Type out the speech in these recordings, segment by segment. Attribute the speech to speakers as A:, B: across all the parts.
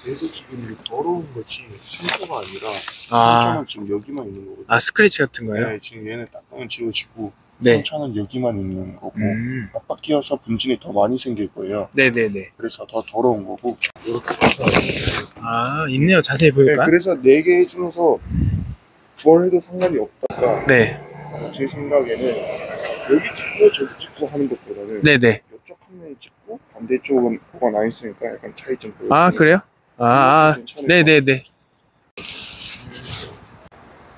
A: 얘도 지금 더러운 거지 상처가 아니라
B: 아.
A: 상처는 지금 여기만 있는 거거든요.
B: 아, 스크래치 같은 거예요?
A: 네, 지금 얘는 닦으면 지워지고
B: 네.
A: 상처는 여기만 있는 거고 압박 끼어서 분진이 더 많이 생길 거예요.
B: 네네네.
A: 그래서 더 더러운 거고 이렇게.
B: 아, 있네요. 자세히 보니까.
A: 네, 그래서 4개 해주면서 뭘 해도 상관이 없다가
B: 네.
A: 제 생각에는 여기 찍고 저기 찍고 하는 것보다는
B: 네네.
A: 이쪽 한 면이 찍고 반대쪽은 뭐가 나 있으니까 약간 차이 좀 보여주는.
B: 아, 그래요? 네네네.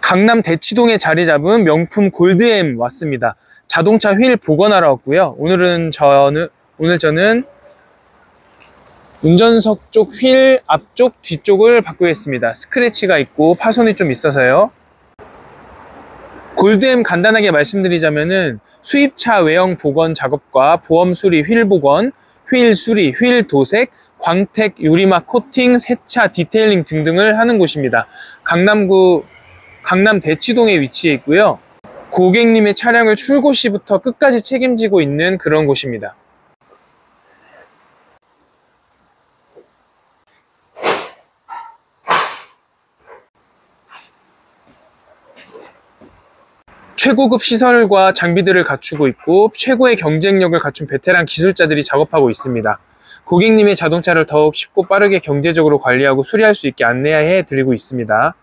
B: 강남 대치동에 자리 잡은 명품 골드엠 왔습니다. 자동차 휠 복원하러 왔고요. 오늘 저는 운전석 쪽 휠 앞쪽 뒤쪽을 바꾸겠습니다. 스크래치가 있고 파손이 좀 있어서요. 골드엠 간단하게 말씀드리자면은 수입차 외형 복원 작업과 보험 수리, 휠 복원, 휠 수리, 휠 도색, 광택, 유리막 코팅, 세차 디테일링 등등을 하는 곳입니다. 강남 대치동에 위치해 있고요. 고객님의 차량을 출고 시부터 끝까지 책임지고 있는 그런 곳입니다. 최고급 시설과 장비들을 갖추고 있고 최고의 경쟁력을 갖춘 베테랑 기술자들이 작업하고 있습니다. 고객님의 자동차를 더욱 쉽고 빠르게 경제적으로 관리하고 수리할 수 있게 안내해 드리고 있습니다.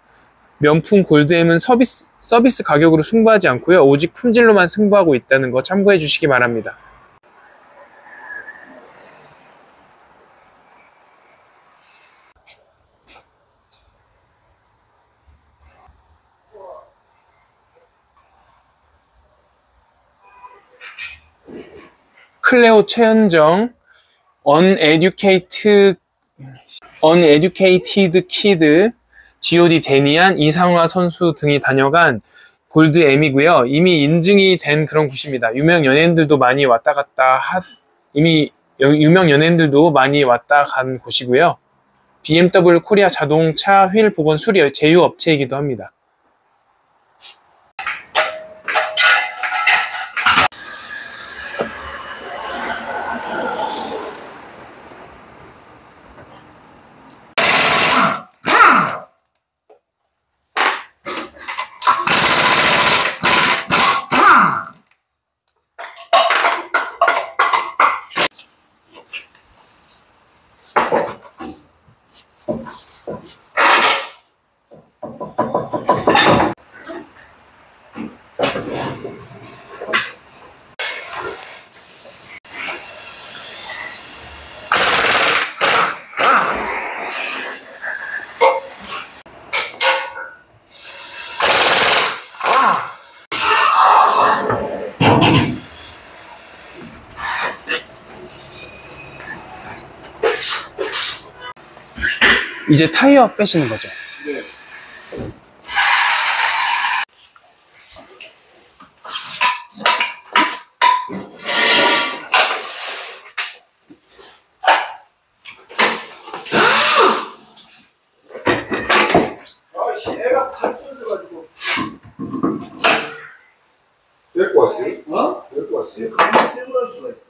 B: 명품 골드엠은 서비스 가격으로 승부하지 않고요. 오직 품질로만 승부하고 있다는 거 참고해 주시기 바랍니다. 클레오 최은정, Uneducated Kid, GOD 데니안, 이상화 선수 등이 다녀간 골드엠이고요. 이미 인증이 된 그런 곳입니다. 유명 연예인들도 많이 왔다 간 곳이고요. BMW 코리아 자동차 휠 복원 수리 제휴업체이기도 합니다. 이제 타이어 빼시는 거죠?
A: 네. 애가 다 뜯어가지고. 데리고 왔어요? 어? 데리고 왔어요? 감기 세고 할 수가 있어.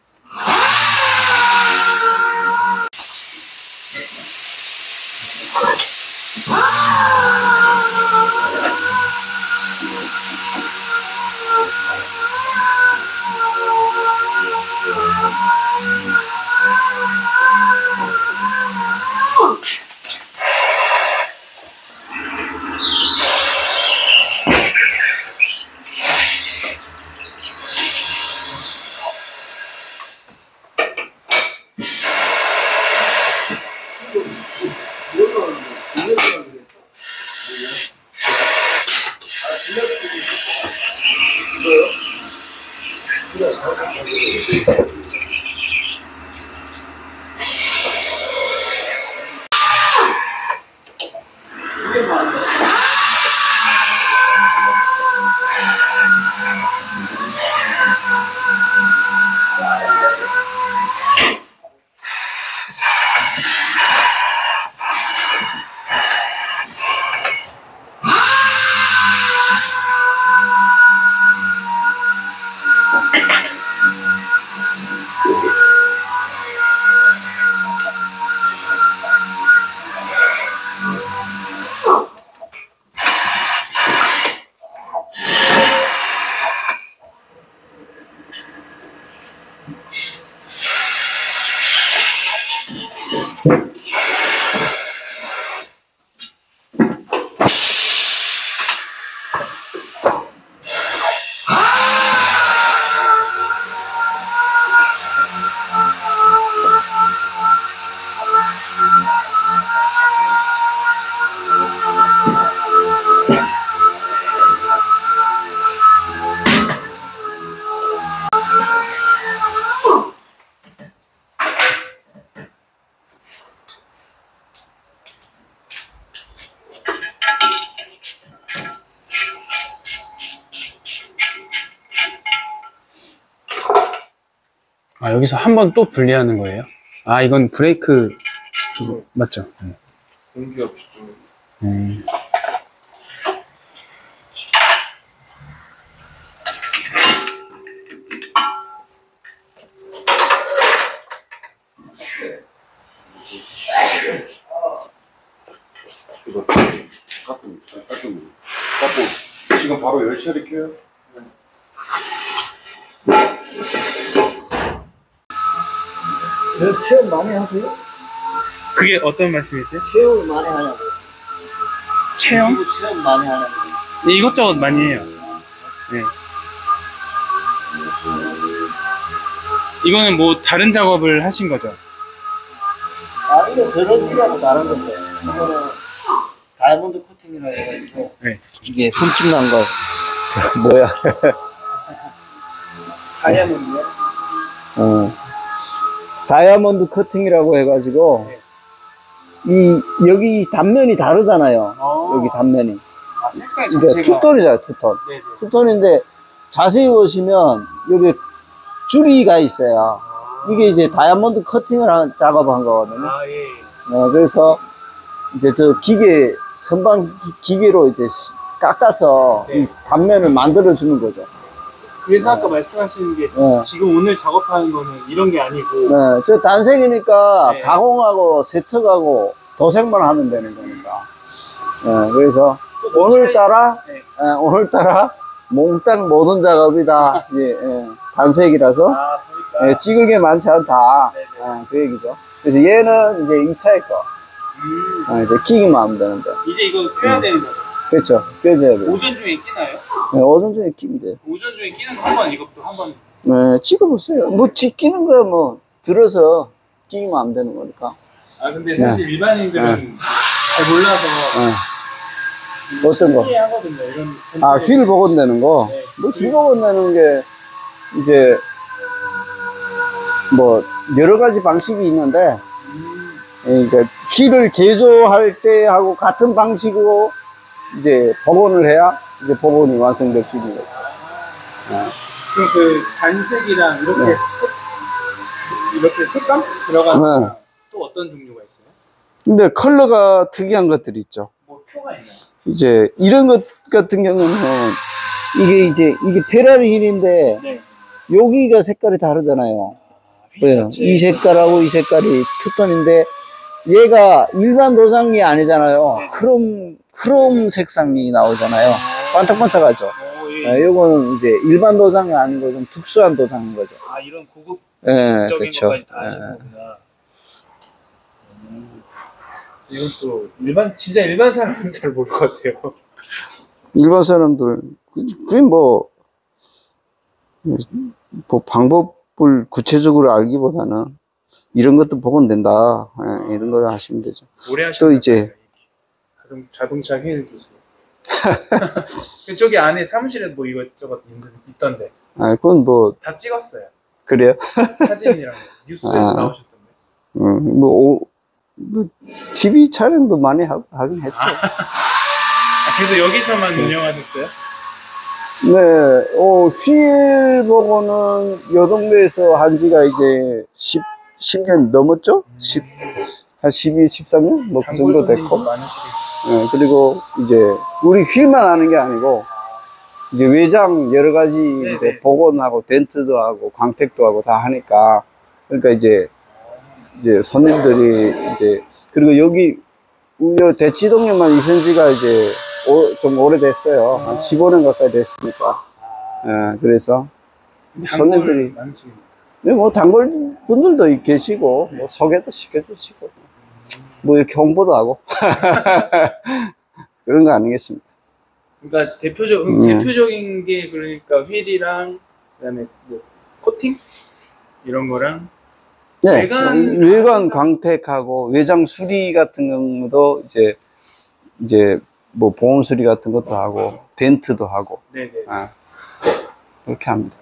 C: 아, 여기서 한 번 또 분리하는 거예요? 아, 이건 브레이크, 맞죠?
B: 공기압 측정.
A: 이거 깎고 지금 바로 열처리 켜요?
D: 체험 많이 하세요?
B: 그게 어떤 말씀이세요?
D: 체험을 많이 하냐고.
B: 체험?
D: 이거 체험 많이 하냐고.
B: 네, 이것저것 많이 해요. 네. 이거는 뭐 다른 작업을 하신 거죠?
D: 아, 이거 저런지하고 다른 건데. 이거는 다이아몬드 코팅이라고 해가지고.
B: 네.
D: 이게 흠집 난 거. 뭐야?
B: 다이아몬드요?
D: 다이아몬드 커팅이라고 해가지고. 여기 단면이 다르잖아요. 여기 단면이.
B: 아, 색깔
D: 이게
B: 자체가.
D: 투톤이잖아요, 투톤.
B: 네네.
D: 투톤인데 자세히 보시면 여기 줄이가 있어요. 이게 이제 다이아몬드 커팅을 작업한 거거든요.
B: 아, 예.
D: 그래서 이제 저 선반 기계로 이제 깎아서
B: 네.
D: 이 단면을 만들어 주는 거죠.
B: 그래서 아까 말씀하시는 게
D: 네.
B: 지금 오늘 작업하는 거는 이런 게 아니고.
D: 네, 저 단색이니까
B: 네.
D: 가공하고 세척하고 도색만 하면 되는 거니까. 네, 그래서
B: 또
D: 오늘따라
B: 네.
D: 오늘따라 몽땅 모든 작업이 다 이제 단색이라서
B: 아, 보니까.
D: 찍을 게 많지 않다.
B: 네네.
D: 그 얘기죠. 그래서 얘는 이제 2차의 거. 이제 끼기만 하면 되는데.
B: 이제 이거 껴야 되는 거죠?
D: 그렇죠. 껴줘야 돼요.
B: 오전 중에 끼나요?
D: 네, 오전 중에 끼면 돼요.
B: 오전 중에 끼는 거 한번 이것도 한번.
D: 네, 찍어보세요. 뭐, 끼는 거야, 뭐, 들어서 끼기만 하면 되는 거니까.
B: 아, 근데 사실 일반인들은 잘 몰라서.
D: 어떤 거?
B: 하거든요. 이런.
D: 휠 복원 되는 거?
B: 네.
D: 뭐, 휠 복원 되는 게, 이제, 뭐, 여러 가지 방식이 있는데, 그러니까, 휠을 제조할 때 하고 같은 방식으로, 이제, 복원을 해야, 이제, 복원이 완성될 수 있는 거죠.
B: 그럼 그 단색이랑 이렇게
D: 네.
B: 이렇게 색감 들어가는
D: 네.
B: 또 어떤 종류가 있어요?
D: 근데 컬러가 특이한 것들이 있죠.
B: 뭐 표가 있나요?
D: 이제 이런 것 같은 경우는 이게 페라리 휠인데
B: 네.
D: 여기가 색깔이 다르잖아요.
B: 휠
D: 그래요.
B: 자체.
D: 이 색깔하고 이 색깔이 투톤인데 얘가 일반 도장이 아니잖아요.
B: 네.
D: 크롬 색상이 나오잖아요. 반짝반짝하죠.
B: 오, 예.
D: 요거는 이제 일반 도장이 아니고 좀 특수한 도장인 거죠.
B: 아, 이런 고급적인
D: 예, 그렇죠.
B: 것까지 다 하시는 거구나. 이건 또 진짜 일반 사람은 잘 모를 것 같아요.
D: 일반 사람들 그게 뭐 방법을 구체적으로 알기보다는 이런 것도 복원된다. 예, 이런 걸 하시면 되죠.
B: 오래
D: 또
B: 하셨나요?
D: 이제
B: 자동차 휠 기술. 저기 안에 사무실에 뭐 이것저것 있던데
D: 그건 뭐
B: 다 찍었어요.
D: 그래요?
B: 사진이랑 뉴스에도 나오셨던데.
D: 뭐 TV 촬영도 많이 하긴 했죠.
B: 그래서 여기서만 운영하셨어요?
D: 네, 휠 복원은 요 동네에서 한 지가 이제 10년 넘었죠? 한 12, 13년? 뭐 그 정도 됐고.
B: 많으시겠네요.
D: 네, 그리고 이제 우리 휠만 하는 게 아니고 이제 외장 여러 가지
B: 네네.
D: 이제 복원하고 덴트도 하고 광택도 하고 다 하니까 그러니까 이제 손님들이 이제 그리고 여기 요 대치동에만 있은 지가 이제 좀 오래됐어요. 한 15년 가까이 됐으니까. 예, 그래서 손님들이
B: 많으시겠네요.
D: 뭐 단골 분들도 계시고 뭐 소개도 시켜주시고 뭐 이렇게 홍보도 하고 그런 거 아니겠습니까?
B: 그러니까 대표적인 게 그러니까 휠이랑 그다음에 뭐 코팅 이런 거랑
D: 네,
B: 외관
D: 광택하고 외장 수리 같은 경우도 이제 뭐 보험 수리 같은 것도 하고 덴트도 하고
B: 네네.
D: 아, 그렇게 합니다.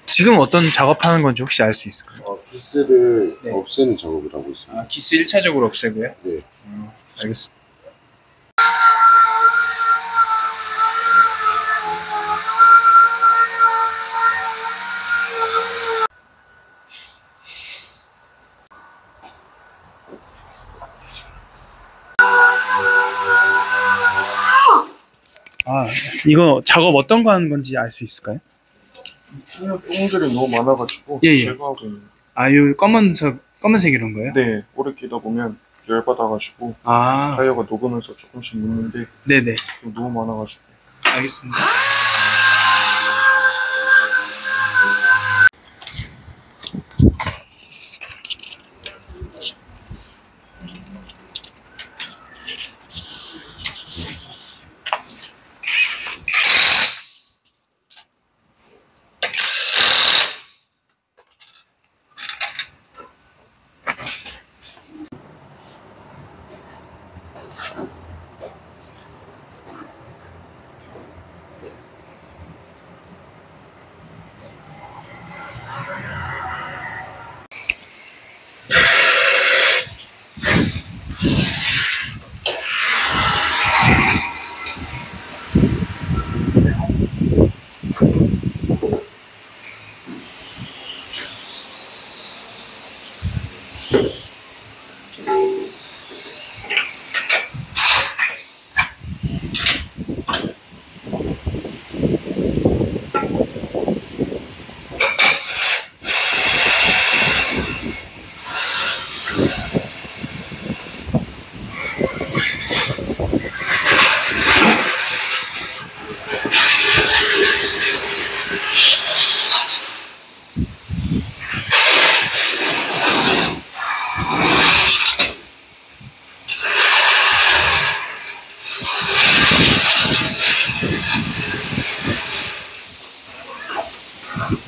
B: 지금 어떤 작업하는 건지 혹시 알 수 있을까요?
A: 기스를
B: 네.
A: 없애는 작업을 하고 있습니다.
B: 아, 기스 1차적으로 없애고요?
A: 네.
B: 알겠습니다. 아, 이거 작업 어떤 거 하는 건지 알 수 있을까요?
A: 그냥 똥들이 너무 많아가지고
B: 예, 예.
A: 제거하고 있는.
B: 아, 요 검은색 이런 거요?
A: 네, 오래 끼다 보면 열 받아가지고
B: 아,
A: 타이어가 녹으면서 조금씩 묻는데
B: 네네.
A: 너무 많아가지고.
B: 알겠습니다.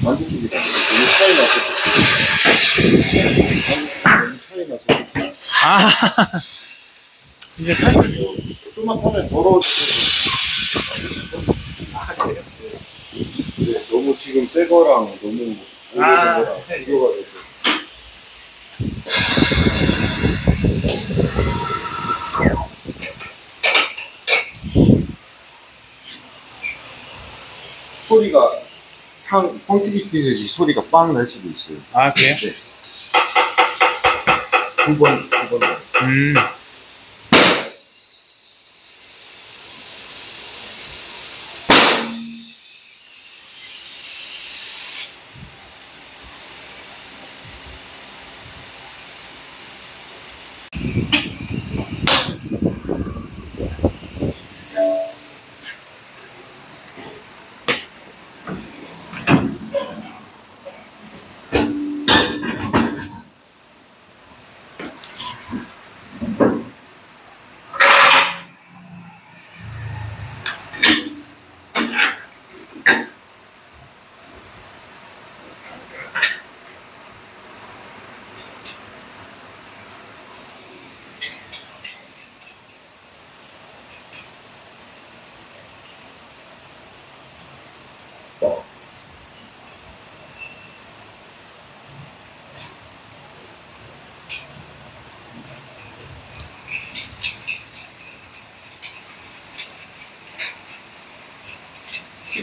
A: 만족이 너무 차이 나서. 너무 차이 나서.
B: 아, 이제 사실
A: 좀만 타면 더러워지고. 네, 너무 지금 새 거랑 너무 오래된
B: 아,
A: 거랑
B: 네.
A: 비교가 돼서. 소리가 펑튀기 뛰듯이 소리가 빵 날 수도 있어요.
B: 아, 그래요?
A: 네. 두 번.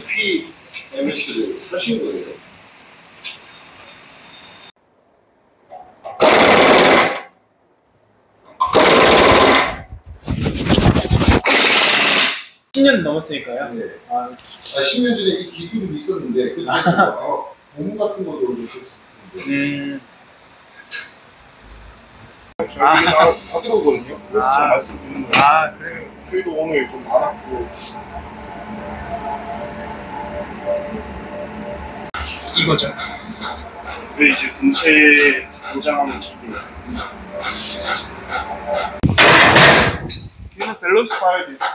A: PPMS를 사신 거예요?
B: (10년) 넘었으니까요.
A: 네. 10년 전에 이 기술이 있었는데 그때 고무 같은 거도 있었는데 저희가 다 들어오거든요. 그래서 제가 말씀드리는 거예요.
B: 그래요.
A: 저희도 오늘 좀 많았고
B: 이거죠.
A: 그 이제 공채 보장하는 기술.
B: 이거는 밸런스 봐야 돼.